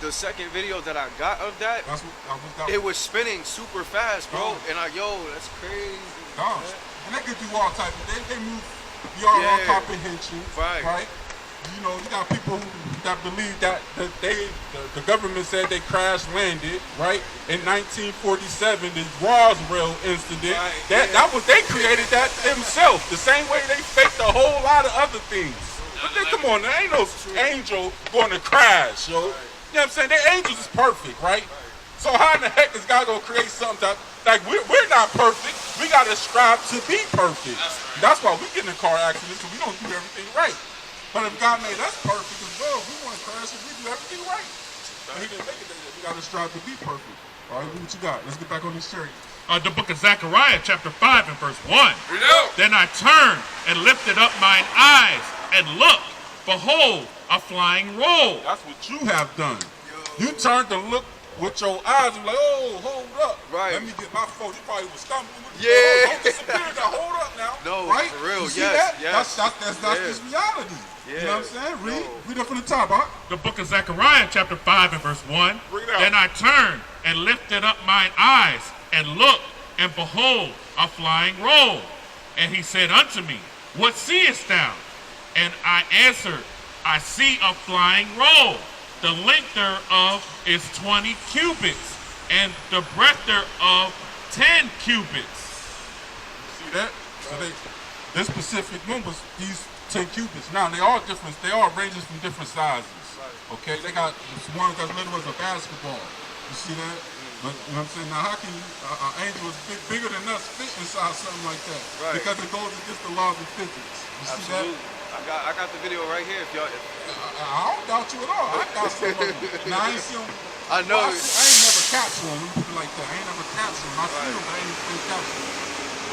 the second video that I got of that, it was spinning super fast, bro. And that's crazy. And they can do all types of, they move beyond our comprehension, right? You know, you got people that believe that the government said they crash landed, right? In 1947, the Roswell incident. That was, they created that themselves. The same way they faked a whole lot of other things. But then, come on, there ain't no angel going to crash, yo. You know what I'm saying? Their angels is perfect, right? So how in the heck is God gonna create something that, like, we're not perfect. We gotta strive to be perfect. That's why we get in car accidents, because we don't do everything right. But if God made us perfect as well, we want to crash if we do everything right. But he didn't make it that way. We got to strive to be perfect. All right, what you got? Let's get back on this chariot. The book of Zechariah, chapter 5 and verse 1. Then I turned and lifted up mine eyes and looked. Behold, a flying roll. That's what you have done. You turned to look with your eyes and like, oh, hold up. Right. Let me get my phone. You probably was stumbling with don't disappear now. Hold up now. No, right? For real, you see that? That's just reality. Yeah. You know what I'm saying? Read up from the top, huh? The book of Zechariah, chapter 5 and verse 1. Then I turned and lifted up mine eyes and looked, and behold, a flying roll. And he said unto me, What seest thou? And I answered, I see a flying roll. The length thereof is 20 cubits, and the breadth thereof 10 cubits. See that? So this specific one was these 10 cubits. Now they all different. They all ranges from different sizes. Okay, they got one that's little as a basketball. You see that? But you know what I'm saying? Now how can an angel is bigger than us fit inside something like that? Because it goes against the laws of physics. You see that? I got the video right here. If y'all, I don't doubt you at all. I got some of them. Now I ain't seen them. I know. I ain't never captured them. Let me put it like that. I ain't never captured them. I see them, but I ain't been captured them.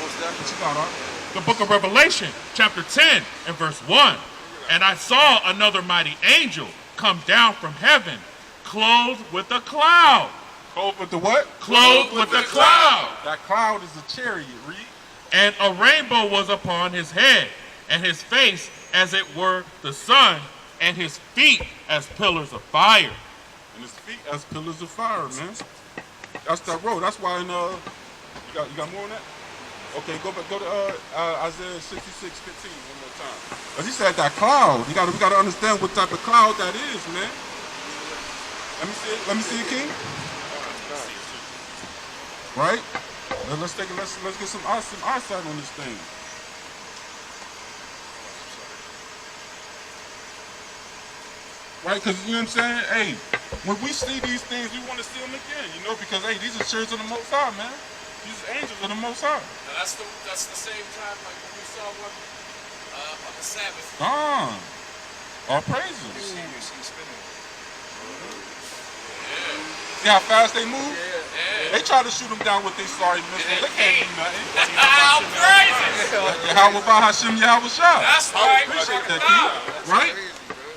What you got, Art? The book of Revelation, chapter 10 and verse 1. And I saw another mighty angel come down from heaven, clothed with a cloud. Clothed with the what? Clothed with a cloud. That cloud is a chariot, read. And a rainbow was upon his head, and his face as it were the sun, and his feet as pillars of fire. And his feet as pillars of fire, man. That's that road. That's why in you got more on that? Okay, go to Isaiah 66:15 one more time. Cause he said that cloud. We gotta understand what type of cloud that is, man. Let me see it, King. Right? Let's get some eyesight on this thing. Right, because you know what I'm saying? Hey, when we see these things, we want to see them again, you know, because hey, these are chariots of the Most High, man. These are angels of the Most High. Now that's the same time like when we saw one on the Sabbath. All praises. You see spinning. See how fast they move? Yeah. They try to shoot them down with their sorry missiles. They can't do nothing. How praises! Yahweh Hashem Yahweh Shah. That's right. I appreciate that, King. Right?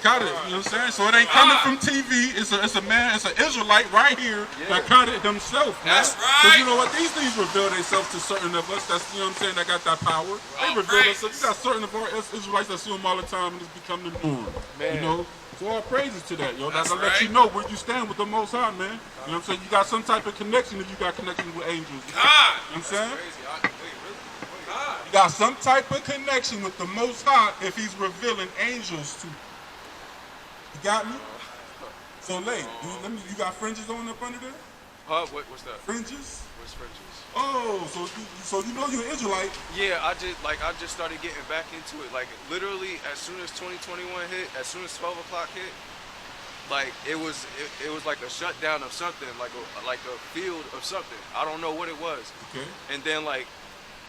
Got it. You know what I'm saying? So it ain't coming from TV. It's a man. It's an Israelite right here that caught it himself, man. That's right. Because you know what? These things reveal themselves to certain of us. That's, you know what I'm saying, that got that power. They reveal themselves. You got certain of our Israelites that see them all the time, and it's become the norm. Man. You know? So all praises to that, yo. That'll let you know where you stand with the Most High, man. You know what I'm saying? You got some type of connection if you got connection with angels. You know what I'm saying? You got some type of connection with the Most High if he's revealing angels to you. You got me? So, you got fringes on up under there? What's that? Fringes? What's fringes? Oh, so you know you're an Israelite. Yeah, I just started getting back into it. Like literally, as soon as 2021 hit, as soon as 12 o'clock hit, like it was like a shutdown of something, like a field of something. I don't know what it was. Okay. And then like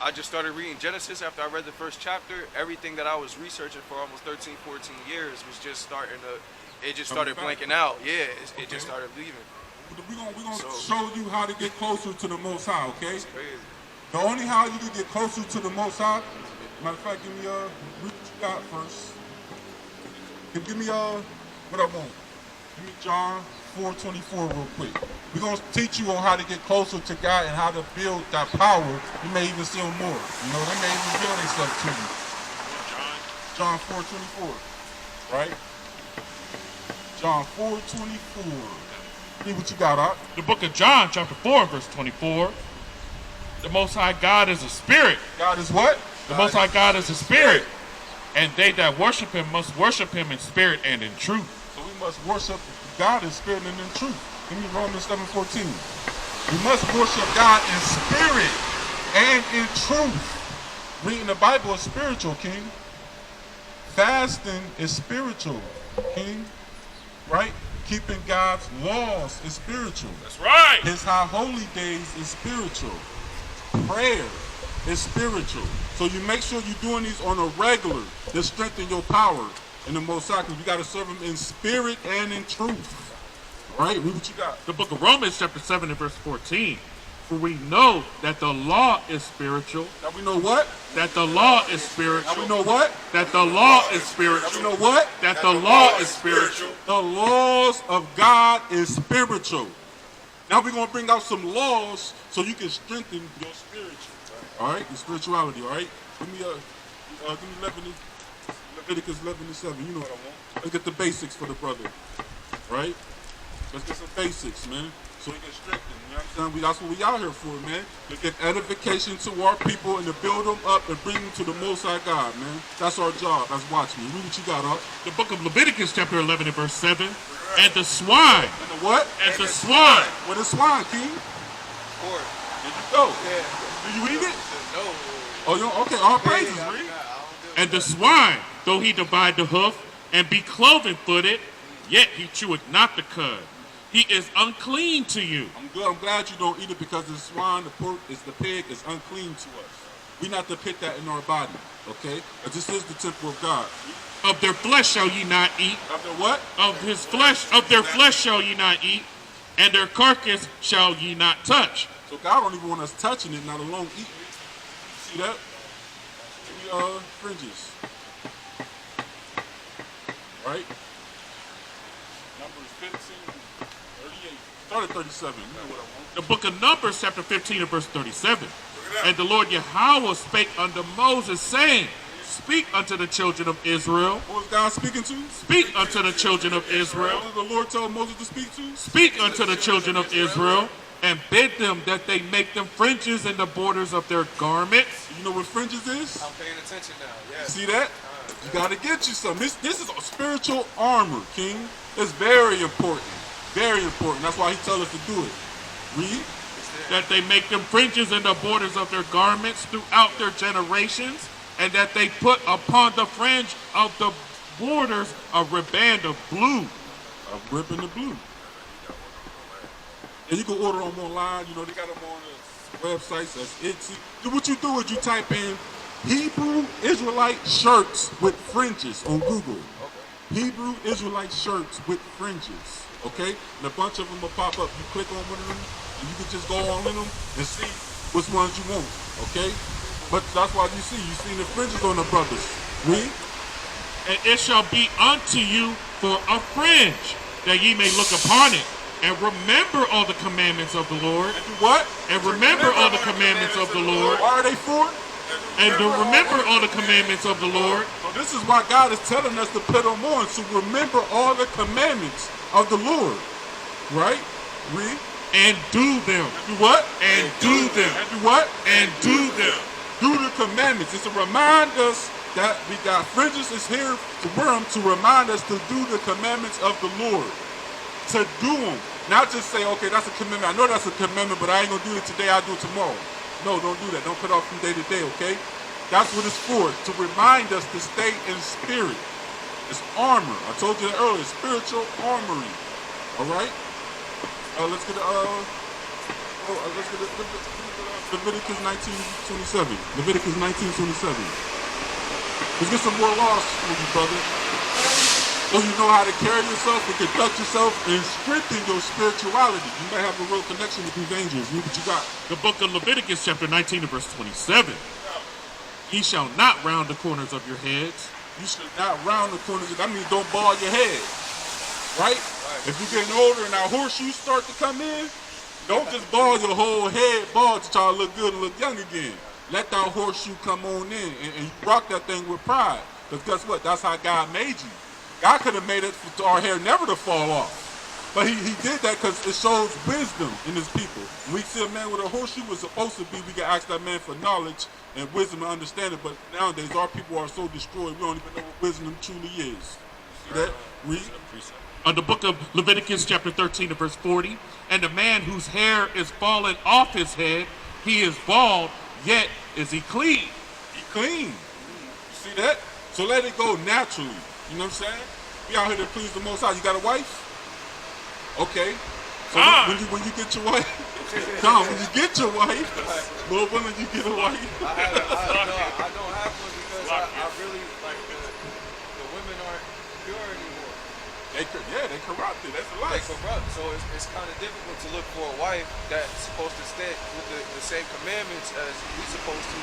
I just started reading Genesis after I read the first chapter. Everything that I was researching for almost 13, 14 years was just starting to. It just started blanking out. Yeah, it just started leaving. We're gonna show you how to get closer to the Most High, okay? That's crazy. The only how you can get closer to the Most High, matter of fact, give me read what you got first. Give me what I want. Give me John 4:24 real quick. We're gonna teach you on how to get closer to God and how to build that power. You may even see them more. You know, they may even reveal themselves to you. John 4:24, right? John 4:24. Read what you got, Art. The book of John, chapter 4, verse 24. The Most High God is a spirit. God is what? The Most High God is a spirit. And they that worship him must worship him in spirit and in truth. So we must worship God in spirit and in truth. Give me Romans 7:14. We must worship God in spirit and in truth. Reading the Bible is spiritual, King. Fasting is spiritual, King. Right? Keeping God's laws is spiritual. That's right. His high holy days is spiritual. Prayer is spiritual. So you make sure you're doing these on a regular to strengthen your power in the Most High. You got to serve him in spirit and in truth. All right, read what you got. The book of Romans, chapter 7 and verse 14. For we know that the law is spiritual. Now we know what? That the law is spiritual. Now we know what? That the law is spiritual. Now we know what? That the law is spiritual. The laws of God is spiritual. Now we're going to bring out some laws so you can strengthen your spiritual. All right, your spirituality. All right, give me 11, Leviticus 11:7. You know what I want. Let's get the basics for the brother. Right? Let's get some basics, man, so we can strengthen. You know what I'm saying? That's what we out here for, man. To give edification to our people and to build them up and bring them to the Most High God, man. That's our job as watchmen. Read what you got, up. The book of Leviticus, chapter 11 and verse 7. And the swine. And the what? And the swine. What is swine, King? Pork. There you go. Yeah. Do you eat it? No. Oh, you okay? All praises, Yeah, read. And the swine, though he divide the hoof and be cloven-footed, yet he cheweth not the cud. He is unclean to you. I'm good. I'm glad you don't eat it because the swine, the pork, the pig is unclean to us. We not to put that in our body, okay? But this is the temple of God. Of their flesh shall ye not eat. Of their what? Of his flesh, of their flesh shall ye not eat, and their carcass shall ye not touch. So God don't even want us touching it, not alone eating it. See that? Give me fringes. Right? Numbers 15, 38. Start at 37. You know what I want. The book of Numbers, chapter 15 and verse 37. And the Lord Yahweh spake unto Moses, saying, Speak unto the children of Israel. Who was God speaking to? Speak unto the children of Israel. Who did the Lord tell Moses to speak to? Speak unto the children of Israel, and bid them that they make them fringes in the borders of their garments. You know what fringes is? I'm paying attention now. Yeah. See that? You gotta get you some. This is a spiritual armor, King. It's very important. Very important. That's why he tells us to do it. Read. That they make them fringes in the borders of their garments throughout their generations, and that they put upon the fringe of the borders a riband of blue. A ribbon of blue. And you can order them online. You know, they got them on the websites. That's Etsy. What you do is you type in Hebrew Israelite shirts with fringes on Google. Hebrew Israelite shirts with fringes. Okay? And a bunch of them will pop up. You click on one of them, and you can just go on in them and see which ones you want. Okay? But that's why you see the fringes on the brothers. Read. And it shall be unto you for a fringe, that ye may look upon it, and remember all the commandments of the Lord. And do what? And remember all the commandments of the Lord. Why are they for? And to remember all the commandments of the Lord. So this is why God is telling us to put them on, to remember all the commandments of the Lord. Right? Read. And do them. Do what? And do them. And do what? And do them. Do the commandments. It's to remind us that we got fringes is here to wear them to remind us to do the commandments of the Lord. To do them. Not just say, okay, that's a commandment. I know that's a commandment, but I ain't going to do it today. I'll do it tomorrow. No, don't do that. Don't put off from day to day, okay? That's what it's for. To remind us to stay in spirit. It's armor. I told you that earlier. Spiritual armory. All right? Let's get Leviticus 19:27. Leviticus 19:27. Let's get some more laws for you, brother. So you know how to carry yourself and conduct yourself and strengthen your spirituality. You might have a real connection with these angels. Read what you got. The book of Leviticus, chapter 19 and verse 27. Ye shall not round the corners of your heads. You should not round the corners. That means don't bald your head. Right? If you're getting older and our horseshoes start to come in, don't just bald your whole head bald to try to look good and look young again. Let that horseshoe come on in and you rock that thing with pride. Because guess what? That's how God made you. God could have made it for our hair never to fall off. But he did that because it shows wisdom in his people. When we see a man with a horseshoe was supposed to be, we can ask that man for knowledge and wisdom and understanding. But nowadays, our people are so destroyed, we don't even know what wisdom truly is. See that? Read. The book of Leviticus chapter 13 to verse 40. And the man whose hair is fallen off his head, he is bald, yet is he clean. He clean. You see that? So let it go naturally. You know what I'm saying? We out here to please the Most High. You got a wife? Okay. So when you get your wife, Tom, when you get your wife, Lord willing, you get a wife. I don't have one because I really like the women aren't pure anymore. They corrupted. That's a lie. They corrupt, so it's kind of difficult to look for a wife that's supposed to stand with the same commandments as we supposed to.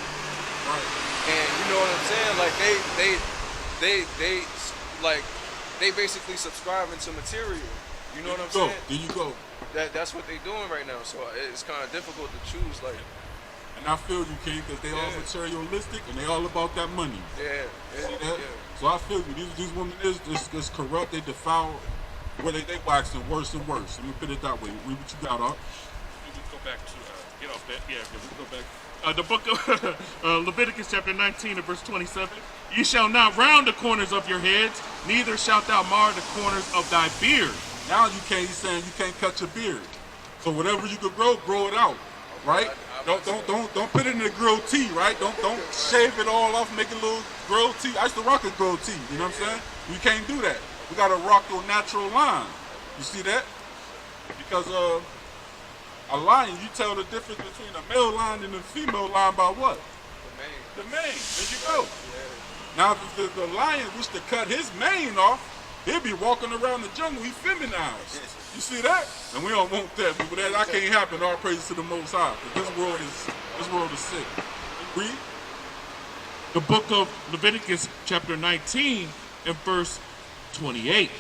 Right. And you know what I'm saying? Like they basically subscribing to material. You know what I'm saying? There you go. That's what they doing right now. So it's kind of difficult to choose. Like, and I feel you, King, because they all materialistic and they all about that money. Yeah. See that? So I feel you. These women is corrupt. They defile. Where they waxing worse and worse. Let me put it that way. Read what you got, up. We can go back to get off that. Yeah, we can go back. The book of Leviticus chapter 19 and verse 27. You shall not round the corners of your heads, neither shalt thou mar the corners of thy beard. Now he's saying you can't cut your beard. So whatever you could grow it out, right? Don't put it in a grilled tee, right? Don't shave it all off, make it a little grilled tee. I used to rock a grilled tee, you know what I'm saying? You can't do that. We gotta rock your natural line. You see that? Because a lion, you tell the difference between a male lion and a female lion by what? The mane. There you go. Now if the lion was to cut his mane off, he'll be walking around the jungle, he feminized. You see that? And we don't want that. But that can't happen. All praises to the Most High. This world is sick. Read. The book of Leviticus chapter 19 and verse 28.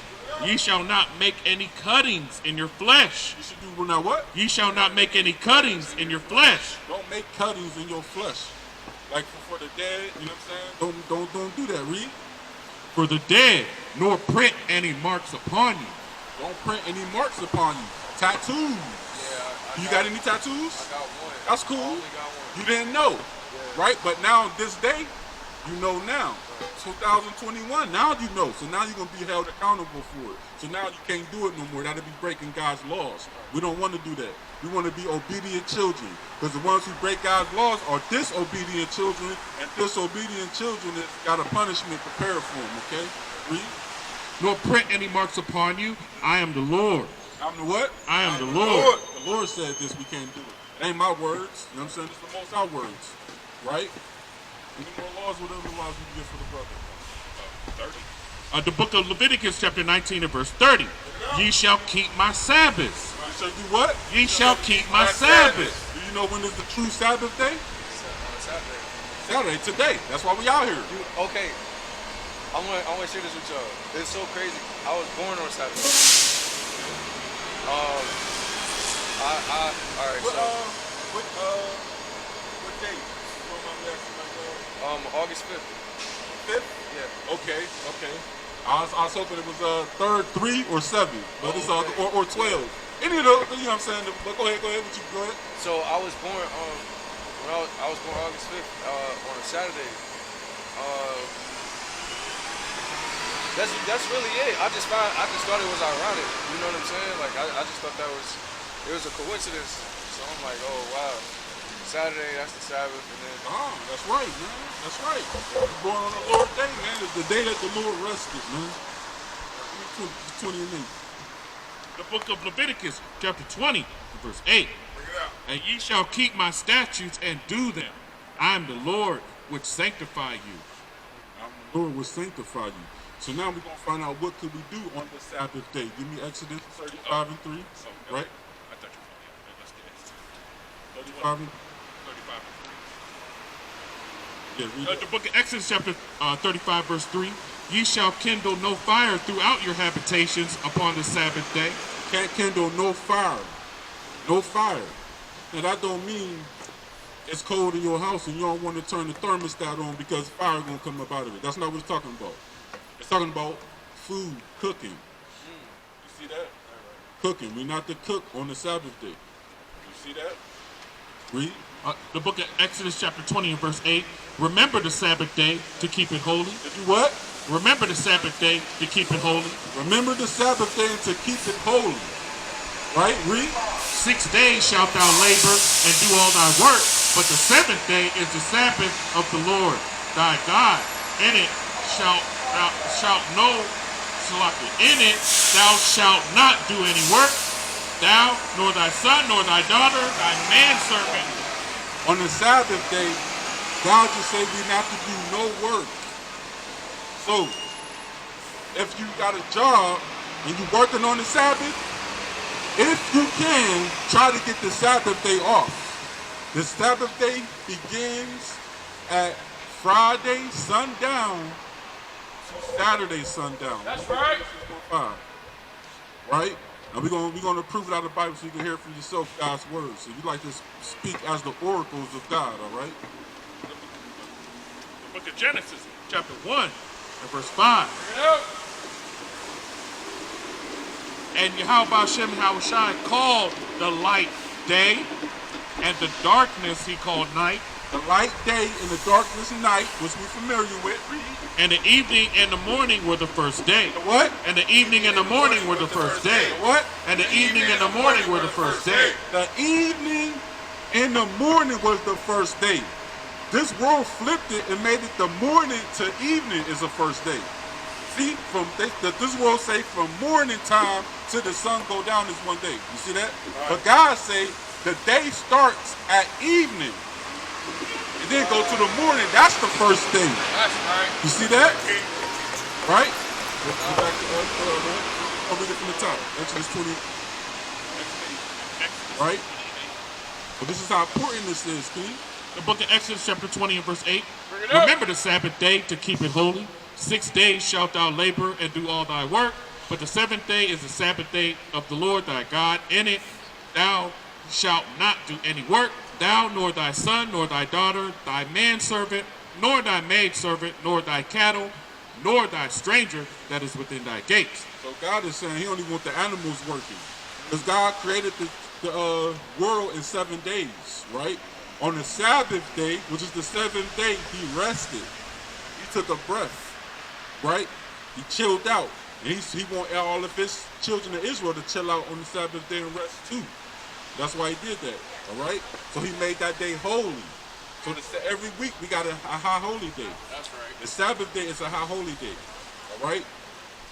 Ye shall not make any cuttings in your flesh. You should do now what? Ye shall not make any cuttings in your flesh. Don't make cuttings in your flesh. Like for the dead, you know what I'm saying? Don't do that. Read. For the dead, nor print any marks upon you. Don't print any marks upon you. Tattoos. Yeah, you got any tattoos? I got one. That's cool. I only got one. You didn't know, right? But now this day, you know now. 2021, now you know. So now you're going to be held accountable for it. So now you can't do it no more. That'll be breaking God's laws. We don't want to do that. We want to be obedient children. Because the ones who break God's laws are disobedient children. And disobedient children has got a punishment prepared for them, okay? Read. Nor print any marks upon you. I am the Lord. I'm the what? I am the Lord. The Lord said this, we can't do it. It ain't my words. You know what I'm saying? It's the Most High words. Right? Any more laws, whatever laws we can get for the brother? 30. The book of Leviticus chapter 19 and verse 30. Ye shall keep my Sabbaths. You shall do what? Ye shall keep my Sabbaths. Do you know when is the true Sabbath day? Saturday, today. That's why we out here. Okay. I want to share this with y'all. It's so crazy. I was born on Saturday. All right. What date? August 5th. 5th? Yeah. Okay. I was hoping it was 3rd, 3 or 7, but it's or 12. Any of those, you know what I'm saying? But go ahead. Go ahead. So I was born I was born August 5th on a Saturday. That's really it. I just thought it was ironic. You know what I'm saying? Like I just thought it was a coincidence. So I'm like, oh wow. Saturday, that's the Sabbath, and then that's right, man. That's right. You're born on the Lord's day, man. It's the day that the Lord rested, man. 20 and 8. The book of Leviticus, chapter 20, verse 8. And ye shall keep my statutes and do them. I am the Lord which sanctify you. I'm the Lord which sanctify you. So now we're going to find out what could we do on the Sabbath day. Give me Exodus 35 and 3, right? I thought you were let's get Exodus 35 and 3. Yeah, the book of Exodus chapter 35 verse 3. Ye shall kindle no fire throughout your habitations upon the Sabbath day. Can't kindle no fire. No fire. Now that don't mean it's cold in your house and you don't want to turn the thermostat on because fire is going to come up out of it. That's not what it's talking about. It's talking about food, cooking. You see that? Cooking. We're not to cook on the Sabbath day. You see that? Read. The book of Exodus chapter 20 and verse 8. Remember the Sabbath day to keep it holy. To do what? Remember the Sabbath day to keep it holy. Remember the Sabbath day to keep it holy. Right? Read. 6 days shalt thou labor and do all thy work, but the seventh day is the Sabbath of the Lord thy God. In it thou shalt not do any work, thou, nor thy son, nor thy daughter, thy manservant. On the Sabbath day, God just said we not to do no work. So, if you got a job and you're working on the Sabbath, if you can, try to get the Sabbath day off. The Sabbath day begins at Friday sundown to Saturday sundown. That's right. Right? And we're gonna prove it out of the Bible so you can hear it for yourself God's words. So you like to speak as the oracles of God, all right? The book of Genesis, chapter 1 and verse 5. And Yahweh Hashem Yahushai called the light day, and the darkness he called night. The light day and the darkness night, which we're familiar with. And the evening and the morning were the first day. The what? And the evening and the morning were the first day. The what? And the evening and the morning were the first day. The evening and the morning was the first day. This world flipped it and made it the morning to evening is the first day. See, this world say from morning time to the sun go down is one day. You see that? Right. But God say the day starts at evening and then go to the morning. That's the first day. That's right. You see that? Right? Let's go back to I'll read it from the top. Exodus 20. Right? So this is how important this is, King. The book of Exodus chapter 20 and verse 8. Remember the Sabbath day to keep it holy. 6 days shalt thou labor and do all thy work, but the seventh day is the Sabbath day of the Lord thy God. In it thou shalt not do any work, thou, nor thy son, nor thy daughter, thy manservant, nor thy maidservant, nor thy cattle, nor thy stranger that is within thy gates. So God is saying he only wants the animals working. Because God created the world in 7 days, right? On the Sabbath day, which is the seventh day, he rested. He took a breath. Right? He chilled out. And he want all of his children of Israel to chill out on the Sabbath day and rest too. That's why he did that. All right? So he made that day holy. So every week we got a high holy day. That's right. The Sabbath day is a high holy day. All right?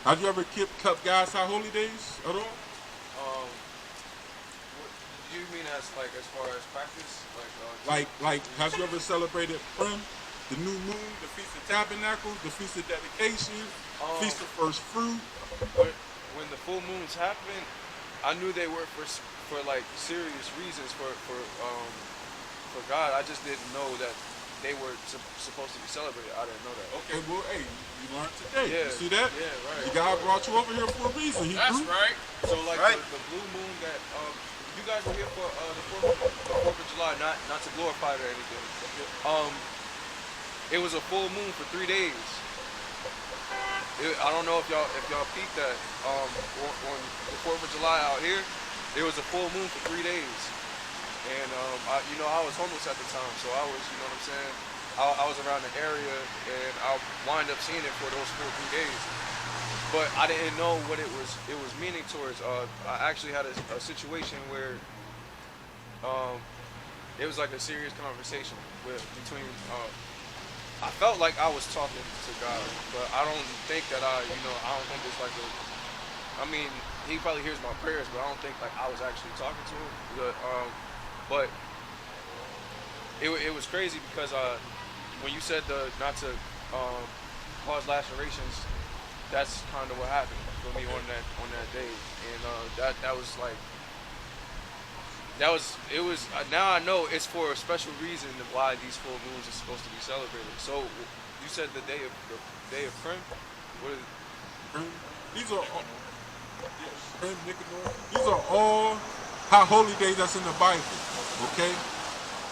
Have you ever kept God's high holy days at all? What do you mean as far as practice? Like have you ever celebrated Purim? The new moon, the Feast of Tabernacles, the Feast of Dedication, Feast of First Fruit. When the full moons happened, I knew they were for serious reasons for God. I just didn't know that they were supposed to be celebrated. I didn't know that. Okay, well, hey, you learned today. Yeah, you see that? Yeah, right. God brought you over here for a reason. That's right. So the blue moon that you guys were here for the 4th of July, not to glorify it or anything. It was a full moon for 3 days. I don't know if y'all peeped that. On the 4th of July out here, it was a full moon for 3 days. And I was homeless at the time, so I was, you know what I'm saying? I was around the area, and I wind up seeing it for those 3 days. But I didn't know what it was meaning towards. I actually had a situation where it was like a serious conversation between. I felt like I was talking to God, but I don't think that I don't think it's like I mean, he probably hears my prayers, but I don't think like I was actually talking to him. But it was crazy because when you said not to cause lacerations, that's kind of what happened for me on that day, and that was like. It was now I know it's for a special reason why these full moons are supposed to be celebrated. So you said the day of Purim? What is it? These are all high holy days that's in the Bible. Okay?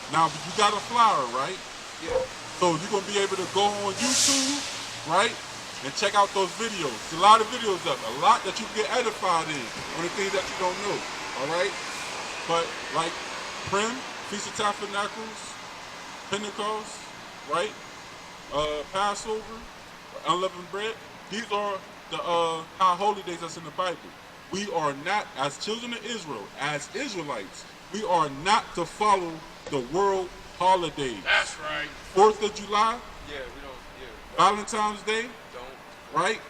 Now you got a flyer, right? Yeah. So you're gonna be able to go on YouTube, right? and check out those videos. There's a lot of videos up, a lot that you can get edified in on the things that you don't know. All right, but like Purim, Feast of Tabernacles, Pentecost, right? Passover, unleavened bread. These are the high holy days that's in the Bible. We are not, as children of Israel, as Israelites, we are not to follow the world holidays. That's right. 4th of July. Yeah, we don't. Yeah. Valentine's Day. Don't. Right?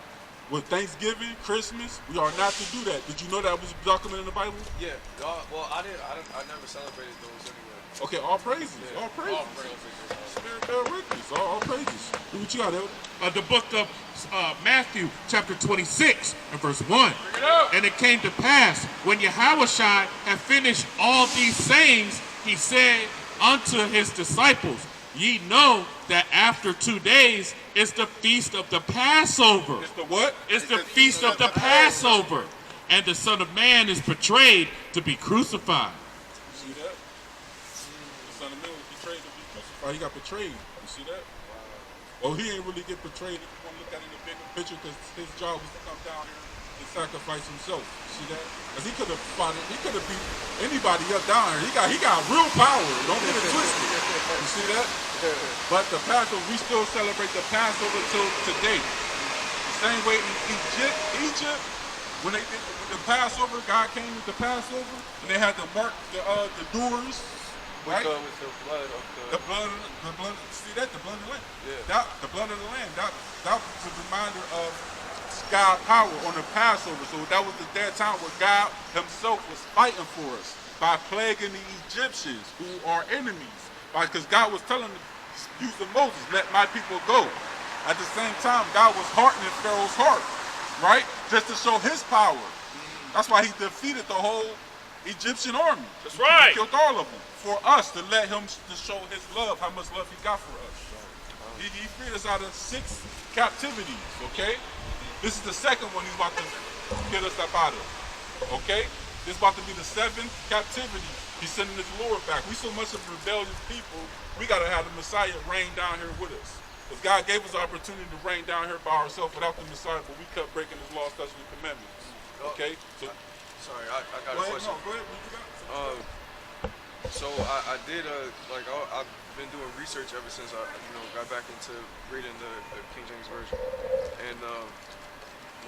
With Thanksgiving, Christmas, we are not to do that. Did you know that was documented in the Bible? Yeah. Well, I never celebrated those anyway. Okay, all praises. Yeah. All praises. All praises. Spirit bear witness. All praises. Do what you got, Elder. The book of Matthew, chapter 26, and verse 1. And it came to pass, when Yahushua had finished all these sayings, he said unto his disciples, ye know that after 2 days is the feast of the Passover. It's the what? It's the feast of the Passover. And the Son of Man is betrayed to be crucified. You see that? The Son of Man was betrayed to be crucified. He got betrayed. You see that? Well, he didn't really get betrayed if you want to look at it in the bigger picture, because his job was to come down here and sacrifice himself. You see that? Because he could have fought it. He could have beat anybody up down here. He got real power. Don't get it twisted. You see that? But the Passover, we still celebrate the Passover till today. The same way in Egypt, when they did the Passover, God came with the Passover, and they had to mark the doors. Right? With the blood of the blood. See that? The blood of the Lamb. Yeah. The blood of the Lamb. That was a reminder of God's power on the Passover. So that was that time where God Himself was fighting for us by plaguing the Egyptians, who are enemies. Because God was telling them, using Moses, let my people go. At the same time, God was hardening Pharaoh's heart, right? Just to show His power. That's why He defeated the whole Egyptian army. That's right. He killed all of them. For us to let Him to show His love, how much love He got for us. He freed us out of 6 captivities, okay? This is the second one He's about to get us up out of, okay? This is about to be the 7th captivity. He's sending His Lord back. We so much of rebellious people, we got to have the Messiah rain down here with us. Because God gave us the opportunity to reign down here by ourselves without the Messiah, but we kept breaking His laws, statutes, and commandments. Okay? So, sorry, I got a question. No, go ahead. What you got? So I did I've been doing research ever since I got back into reading the King James Version, and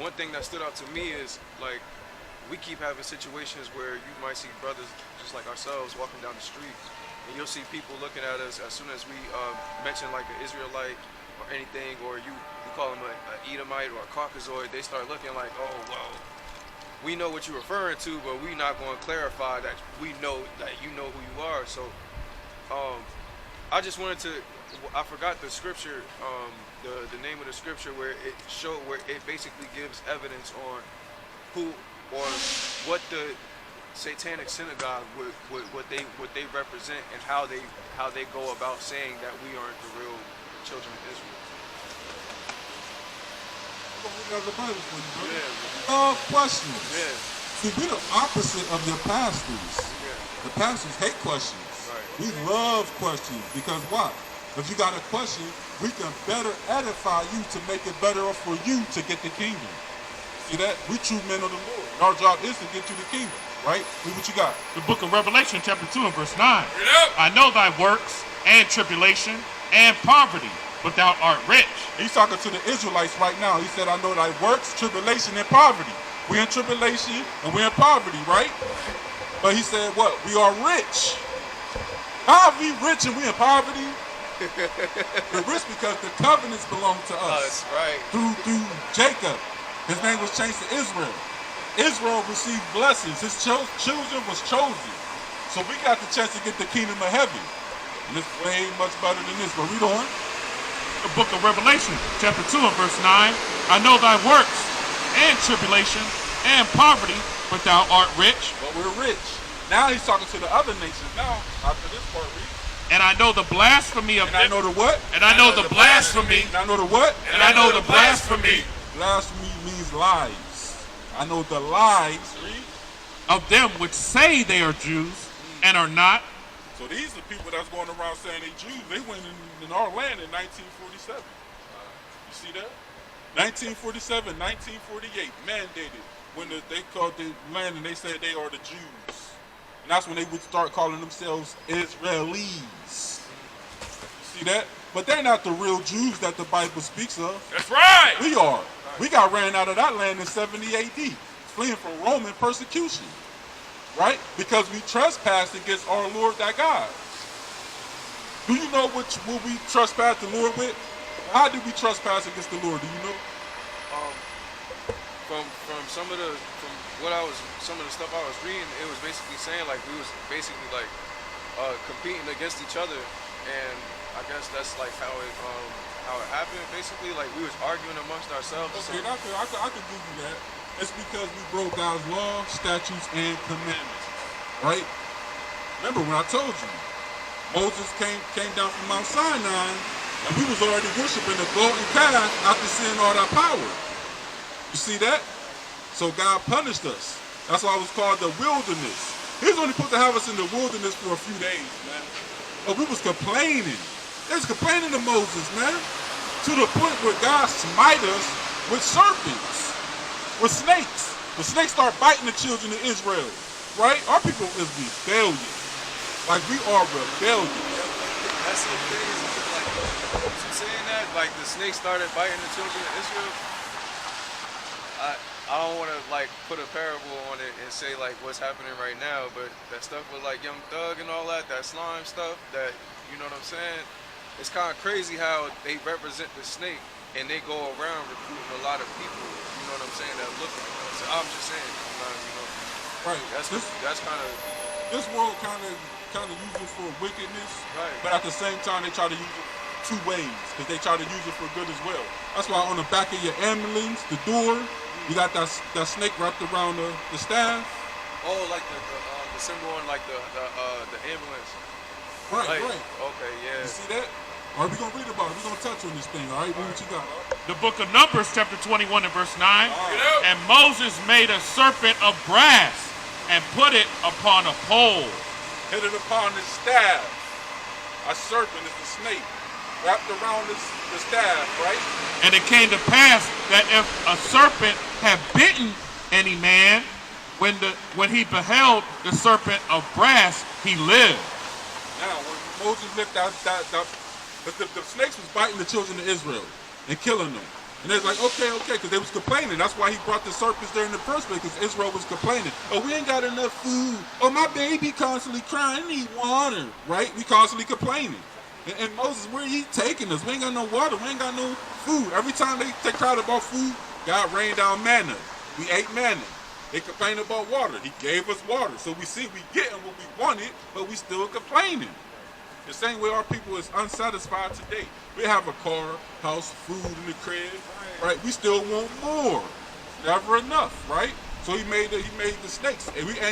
one thing that stood out to me is like we keep having situations where you might see brothers just like ourselves walking down the street, and you'll see people looking at us as soon as we mention like an Israelite or anything, or you call them an Edomite or a Caucasoid, they start looking like, oh well, we know what you're referring to, but we're not going to clarify that we know that you know who you are. So I just wanted to, I forgot the scripture, the name of the scripture where it basically gives evidence on who or what the satanic synagogue what they represent and how they go about saying that we aren't the real children of Israel. Questions. Yeah. See, we're the opposite of your pastors. Yeah. The pastors hate questions. Right. We love questions because why? If you got a question, we can better edify you to make it better for you to get the kingdom. See that? We true men of the Lord. And our job is to get you the kingdom, right? See what you got. The book of Revelation, chapter 2 and verse 9. I know thy works and tribulation and poverty, but thou art rich. He's talking to the Israelites right now. He said, I know thy works, tribulation, and poverty. We're in tribulation and we're in poverty, right? But he said what? We are rich. How are we rich and we in poverty? We're rich because the covenants belong to us. Right. Through Jacob. His name was changed to Israel. Israel received blessings. His children was chosen. So we got the chance to get the kingdom of heaven. And it's way much better than this. But read on. The book of Revelation, chapter 2 and verse 9. I know thy works and tribulation and poverty, but thou art rich. But we're rich. Now he's talking to the other nations. Now, after this part, read. And I know the blasphemy of them. And I know the what? And I know the blasphemy. And I know the what? And I know the blasphemy. Blasphemy means lies. I know the lies, read, of them which say they are Jews and are not. So these are people that's going around saying they Jews. They went in our land in 1947. You see that? 1947, 1948, mandated when they called the land and they said they are the Jews. And that's when they would start calling themselves Israelis. See that? But they're not the real Jews that the Bible speaks of. That's right. We are. We got ran out of that land in 70 AD, fleeing from Roman persecution. Right? Because we trespassed against our Lord, that God. Do you know what we trespassed the Lord with? How did we trespass against the Lord? Do you know? From some of the stuff I was reading, it was basically saying like we was basically like competing against each other, and I guess that's like how it happened. Basically, like we was arguing amongst ourselves. Okay, I could give you that. It's because we broke God's law, statutes, and commandments. Right? Remember when I told you Moses came down from Mount Sinai, and we was already worshiping the golden calf after seeing all that power. You see that? So God punished us. That's why it was called the wilderness. He was only supposed to have us in the wilderness for a few days, man. But we was complaining. They was complaining to Moses, man. To the point where God smite us with serpents, with snakes. The snakes start biting the children of Israel, right? Our people is rebellious. Like we are rebellious. That's so crazy. Like, you saying that? Like the snakes started biting the children of Israel? I don't want to like put a parable on it and say like what's happening right now, but that stuff with like Young Thug and all that slime stuff, that, you know what I'm saying? It's kind of crazy how they represent the snake and they go around recruiting a lot of people, you know what I'm saying, that look like them. So I'm just saying, you know, right? That's kind of, this world kind of use it for wickedness, right? But at the same time, they try to use it two ways because they try to use it for good as well. That's why on the back of your ambulance, the door, you got that snake wrapped around the staff. Oh, like the symbol on like the ambulance. Right, like, right. Okay, yeah. You see that? All right, we're going to read about it. We're going to touch on this thing, all right? What you got? The book of Numbers, chapter 21 and verse 9. And Moses made a serpent of brass and put it upon a pole. Hit it upon the staff. A serpent is the snake wrapped around the staff, right? And it came to pass that if a serpent had bitten any man, when he beheld the serpent of brass, he lived. Now, when Moses looked out, the snakes was biting the children of Israel and killing them. And they're like, okay, because they was complaining. That's why he brought the serpents there in the first place, because Israel was complaining. Oh, we ain't got enough food. Oh, my baby constantly crying, I need water, right? We constantly complaining. And Moses, where are you taking us? We ain't got no water. We ain't got no food. Every time they cried about food, God rained down manna. We ate manna. They complained about water. He gave us water. So we see we getting what we wanted, but we still complaining. The same way our people is unsatisfied today. We have a car, house, food in the crib, right? We still want more. Never enough, right? So he made the snakes. And we ain't